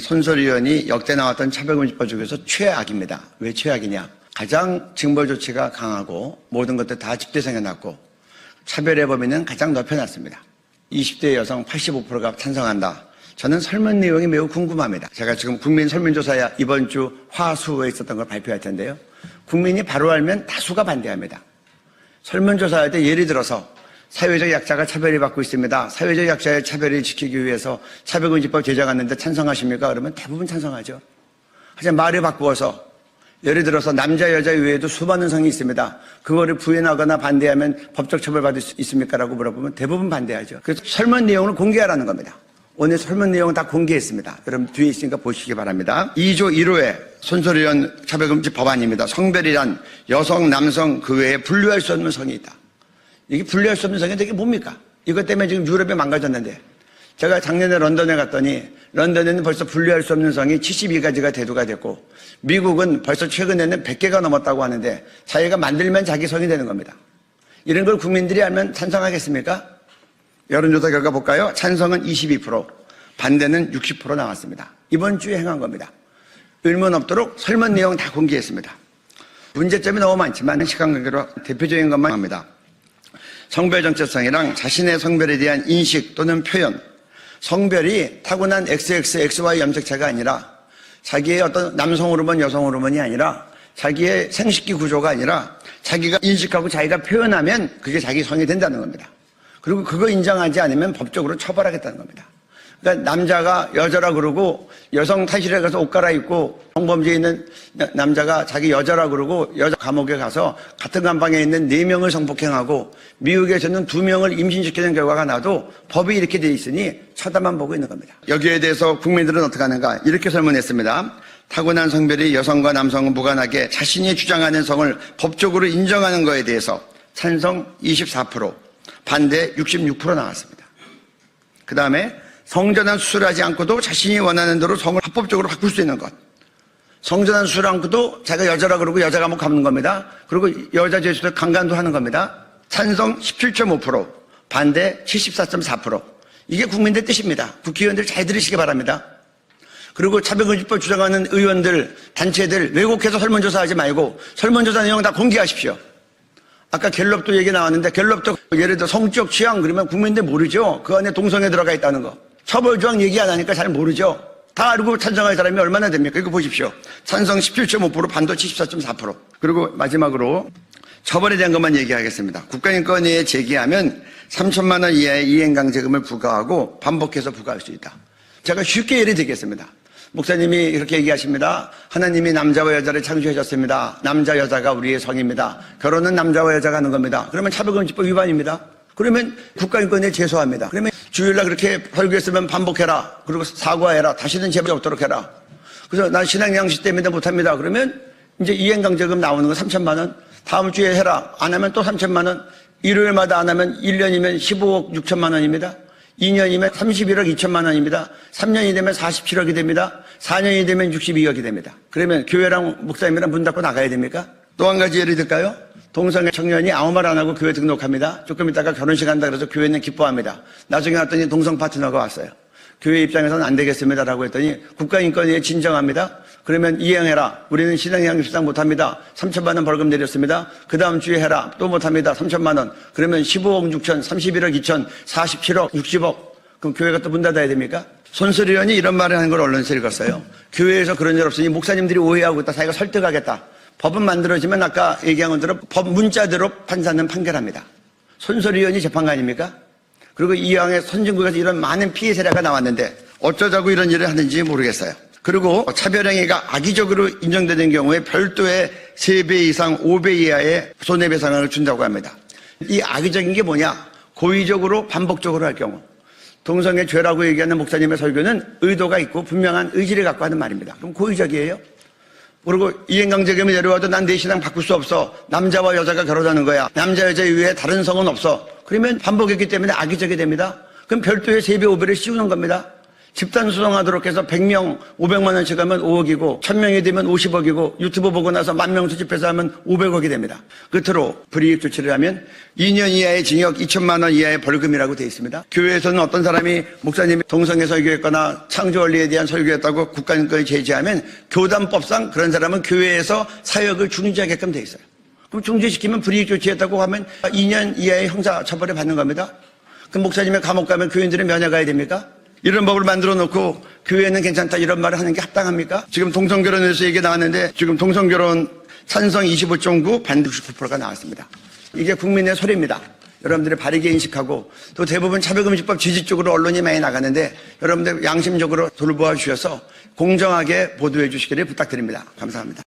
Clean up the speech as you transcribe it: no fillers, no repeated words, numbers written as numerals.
손소리 의원이 역대 나왔던 차별금지법 중에서 최악입니다. 왜 최악이냐? 가장 징벌 조치가 강하고 모든 것들 다 집대성해놨고 차별의 범위는 가장 넓혀놨습니다. 20대 여성 85%가 찬성한다. 저는 설문 내용이 매우 궁금합니다. 제가 지금 국민 설문조사에 이번 주 화수에 있었던 걸 발표할 텐데요. 국민이 바로 알면 다수가 반대합니다. 설문조사할 때 예를 들어서 사회적 약자가 차별을 받고 있습니다. 사회적 약자의 차별을 지키기 위해서 차별금지법 제정하는데 찬성하십니까? 그러면 대부분 찬성하죠. 하지만 말을 바꾸어서 예를 들어서 남자 여자 외에도 수많은 성이 있습니다. 그거를 부인하거나 반대하면 법적 처벌받을 수 있습니까? 라고 물어보면 대부분 반대하죠. 그래서 설문 내용을 공개하라는 겁니다. 오늘 설문 내용은 다 공개했습니다. 여러분 뒤에 있으니까 보시기 바랍니다. 2조 1호의 손소리 의원 차별금지 법안입니다. 성별이란 여성, 남성 그 외에 분류할 수 없는 성이 있다. 이게 분류할 수 없는 성이 이게 뭡니까? 이것 때문에 지금 유럽이 망가졌는데 제가 작년에 런던에 갔더니 런던에는 벌써 분류할 수 없는 성이 72가지가 대두가 됐고 미국은 벌써 최근에는 100개가 넘었다고 하는데 자기가 만들면 자기 성이 되는 겁니다. 이런 걸 국민들이 알면 찬성하겠습니까? 여론조사 결과 볼까요? 찬성은 22%, 반대는 60% 나왔습니다. 이번 주에 행한 겁니다. 의문 없도록 설문 내용 다 공개했습니다. 문제점이 너무 많지만 시간 관계로 대표적인 것만 합니다. 성별 정체성이랑 자신의 성별에 대한 인식 또는 표현, 성별이 타고난 XX, XY 염색체가 아니라 자기의 어떤 남성 호르몬, 여성 호르몬이 아니라 자기의 생식기 구조가 아니라 자기가 인식하고 자기가 표현하면 그게 자기 성이 된다는 겁니다. 그리고 그거 인정하지 않으면 법적으로 처벌하겠다는 겁니다. 그러니까 남자가 여자라 그러고 여성 탈의실에 가서 옷 갈아입고 성범죄에 있는 남자가 자기 여자라 그러고 여자 감옥에 가서 같은 감방에 있는 4명을 성폭행하고 미국에서는 2명을 임신시키는 결과가 나도 법이 이렇게 돼 있으니 쳐다만 보고 있는 겁니다. 여기에 대해서 국민들은 어떻게 하는가? 이렇게 설문했습니다. 타고난 성별이 여성과 남성은 무관하게 자신이 주장하는 성을 법적으로 인정하는 것에 대해서 찬성 24%, 반대 66% 나왔습니다. 그 다음에 성전환 수술하지 않고도 자신이 원하는 대로 성을 합법적으로 바꿀 수 있는 것. 성전환 수술 않고도 자기가 여자라 그러고 여자 감옥 가는 겁니다. 그리고 여자 죄수들 강간도 하는 겁니다. 찬성 17.5%, 반대 74.4%. 이게 국민들 뜻입니다. 국회의원들 잘 들으시기 바랍니다. 그리고 차별금지법 주장하는 의원들, 단체들 왜곡해서 설문조사하지 말고 설문조사 내용 다 공개하십시오. 아까 갤럽도 얘기 나왔는데 갤럽도 예를 들어 성적 취향 그러면 국민들 모르죠. 그 안에 동성애 들어가 있다는 거. 처벌조항 얘기 안 하니까 잘 모르죠. 다 알고 찬성할 사람이 얼마나 됩니까? 이거 보십시오. 찬성 17.5%, 반도 74.4%. 그리고 마지막으로 처벌에 대한 것만 얘기하겠습니다. 국가인권위에 제기하면 3천만 원 이하의 이행강제금을 부과하고 반복해서 부과할 수 있다. 제가 쉽게 예를 들겠습니다. 목사님이 이렇게 얘기하십니다. 하나님이 남자와 여자를 창조하셨습니다. 남자 여자가 우리의 성입니다. 결혼은 남자와 여자가 하는 겁니다. 그러면 차별금지법 위반입니다. 그러면 국가인권위에 제소합니다. 그러면 주일날 그렇게 설교했으면 반복해라. 그리고 사과해라. 다시는 재벌이 없도록 해라. 그래서 난 신앙양식 때문에 못합니다. 그러면 이제 이행강제금 나오는 거 3천만 원. 다음 주에 해라. 안 하면 또 3천만 원. 일요일마다 안 하면 1년이면 15억 6천만 원입니다. 2년이면 31억 2천만 원입니다. 3년이 되면 47억이 됩니다. 4년이 되면 62억이 됩니다. 그러면 교회랑 목사님이랑 문 닫고 나가야 됩니까? 또 한 가지 예를 들까요? 동성애 청년이 아무 말 안 하고 교회 등록합니다. 조금 있다가 결혼식 한다 그래서 교회는 기뻐합니다. 나중에 왔더니 동성 파트너가 왔어요. 교회 입장에서는 안 되겠습니다라고 했더니 국가인권위에 진정합니다. 그러면 이행해라. 우리는 신앙양육 수당 못합니다. 3천만 원 벌금 내렸습니다. 그 다음 주에 해라. 또 못합니다. 3천만 원. 그러면 15억 6천, 31억 2천, 47억, 60억. 그럼 교회가 또 문 닫아야 됩니까? 손소리 의원이 이런 말을 하는 걸 언론에서 읽었어요. 교회에서 그런 일 없으니 목사님들이 오해하고 있다. 자기가 설득하겠다. 법은 만들어지면 아까 얘기한 것대로 법 문자대로 판사는 판결합니다. 손소리 의원이 재판관입니까? 그리고 이왕에 선진국에서 이런 많은 피해 사례가 나왔는데 어쩌자고 이런 일을 하는지 모르겠어요. 그리고 차별행위가 악의적으로 인정되는 경우에 별도의 3배 이상 5배 이하의 손해배상을 준다고 합니다. 이 악의적인 게 뭐냐? 고의적으로 반복적으로 할 경우. 동성애 죄라고 얘기하는 목사님의 설교는 의도가 있고 분명한 의지를 갖고 하는 말입니다. 그럼 고의적이에요? 그리고 이행강제금이 내려와도 난 내 신앙 바꿀 수 없어. 남자와 여자가 결혼하는 거야. 남자 여자 이외에 다른 성은 없어. 그러면 반복했기 때문에 악의적이 됩니다. 그럼 별도의 3배 5배를 씌우는 겁니다. 집단 소송하도록 해서 100명 500만 원씩 하면 5억이고 1000명이 되면 50억이고 유튜브 보고 나서 10,000명 수집해서 하면 500억이 됩니다. 끝으로 불이익 조치를 하면 2년 이하의 징역 2천만 원 이하의 벌금이라고 되어 있습니다. 교회에서는 어떤 사람이 목사님이 동성애 설교했거나 창조 원리에 대한 설교했다고 국가인권을 제지하면 교단법상 그런 사람은 교회에서 사역을 중지하게끔 되어 있어요. 그럼 중지시키면 불이익 조치했다고 하면 2년 이하의 형사 처벌을 받는 겁니다. 그럼 목사님이 감옥 가면 교인들은 면회 가야 됩니까? 이런 법을 만들어 놓고 교회는 괜찮다 이런 말을 하는 게 합당합니까? 지금 동성결혼에서 얘기 나왔는데 지금 동성결혼 찬성 25.9 반대 69%가 나왔습니다. 이게 국민의 소리입니다. 여러분들이 바르게 인식하고 또 대부분 차별금지법 지지 쪽으로 언론이 많이 나가는데 여러분들 양심적으로 돌보아 주셔서 공정하게 보도해 주시기를 부탁드립니다. 감사합니다.